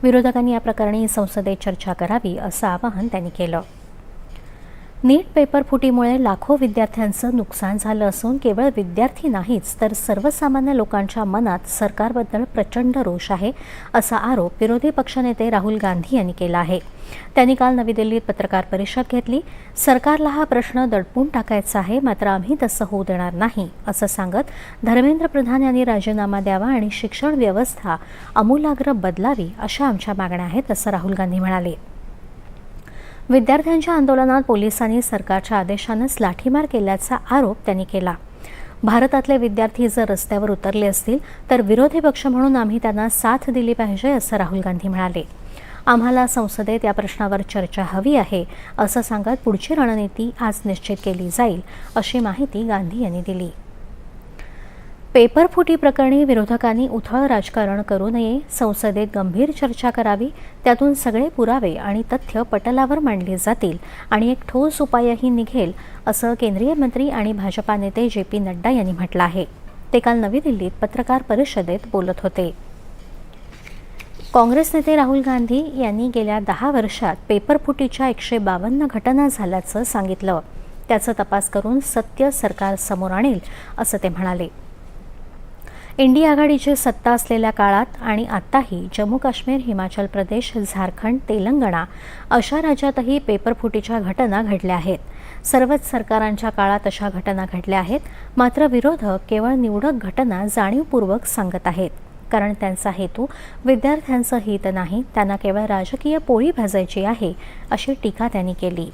विरोधकांनी या प्रकरणी संसदेत चर्चा करावी असं आवाहन त्यांनी केलं. नीट पेपर फुटीमुळे लाखो विद्यार्थ्यांचं नुकसान झालं असून केवळ विद्यार्थी नाहीच तर सर्वसामान्य लोकांच्या मनात सरकारबद्दल प्रचंड रोष आहे असा आरोप विरोधी पक्षनेते राहुल गांधी यांनी केला आहे. त्यांनी काल नवी दिल्लीत पत्रकार परिषद घेतली. सरकारला हा प्रश्न दडपून टाकायचा आहे, मात्र आम्ही तसं होऊ देणार नाही असं सांगत धर्मेंद्र प्रधान यांनी राजीनामा द्यावा आणि शिक्षण व्यवस्था आमूलाग्र बदलावी अशा आमच्या मागण्या आहेत असं राहुल गांधी म्हणाले. विद्यार्थ्यांच्या आंदोलनात पोलिसांनी सरकारच्या आदेशानंच लाठीमार केल्याचा आरोप त्यांनी केला. भारतातले विद्यार्थी जर रस्त्यावर उतरले असतील तर विरोधी पक्ष म्हणून आम्ही त्यांना साथ दिली पाहिजे असं राहुल गांधी म्हणाले. आम्हाला संसदेत या प्रश्नावर चर्चा हवी आहे असं सांगत पुढची रणनीती आज निश्चित केली जाईल अशी माहिती गांधी यांनी दिली. पेपर फुटी प्रकरणी विरोधकांनी उथळ राजकारण करू नये, संसदेत गंभीर चर्चा करावी, त्यातून सगळे पुरावे आणि तथ्य पटलावर मांडली जातील आणि एक ठोस उपायही निघेल असं केंद्रीय मंत्री आणि भाजपा नेते JP नड्डा यांनी म्हटलं आहे. ते काल नवी दिल्लीत पत्रकार परिषदेत बोलत होते. काँग्रेस नेते राहुल गांधी यांनी गेल्या 10 वर्षात पेपर फुटीच्या 152 घटना झाल्याचं सांगितलं. त्याचा तपास करून सत्य सरकार समोर आणेल असं ते म्हणाले. इंडिया आघाडीची सत्ता असलेल्या काळात आणि आताही जम्मू काश्मीर, हिमाचल प्रदेश, झारखंड, तेलंगणा अशा राज्यातही पेपर फुटीच्या घटना घडल्या आहेत. सर्वच सरकारांच्या काळात अशा घटना घडल्या आहेत. मात्र विरोधक केवळ निवडक घटना जाणीवपूर्वक सांगत आहेत, कारण त्यांचा हेतू विद्यार्थ्यांचं हित नाही, त्यांना केवळ राजकीय पोळी भाजायची आहे अशी टीका त्यांनी केली.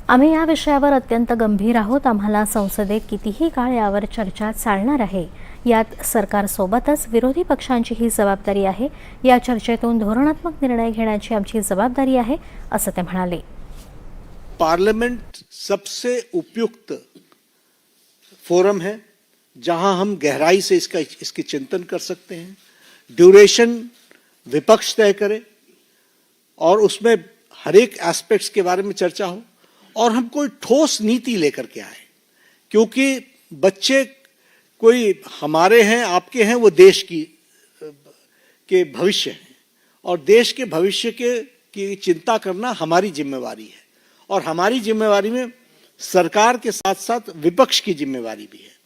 आम्ही या विषयावर अत्यंत गंभीर आहोत. आम्हाला संसदेत कितीही काळ यावर चर्चा चालणार आहे. यात सरकारसोबतच विरोधी पक्षांचीही जबाबदारी आहे. या चर्चेतून धोरणात्मक निर्णय घेण्याची आमची जबाबदारी आहे असं ते म्हणाले. पार्लियामेंट सबसे उपयुक्त फोरम है जहां हम गहराई से इसकी चिंतन कर सकते हैं. ड्यूरेशन विपक्ष तय करे और उसमें हर एक एस्पेक्ट्स के बारे में चर्चा हो और हम कोई ठोस नीति लेकर के आए, क्योंकि बच्चे कोई हमारे हैं, आपके हैं, वो देश के भविष्य हैं और देश के भविष्य की चिंता करना हमारी जिम्मेवारी है और हमारी जिम्मेवारी में सरकार के साथ साथ विपक्ष की जिम्मेवारी भी है.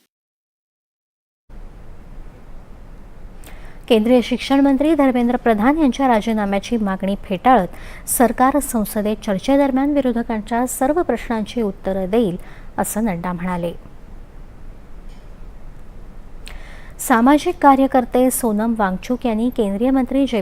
केंद्रीय शिक्षण मंत्री धर्मेंद्र प्रधान यांच्या राजीनाम्याची मागणी फेटाळत सरकार संसदेत चर्चेदरम्यान विरोधकांच्या सर्व प्रश्नांची उत्तरं देईल असं नड्डा म्हणाले. सामाजिक कार्यकर्ते सोनम वांगचुक यांनी केंद्रीय मंत्री JP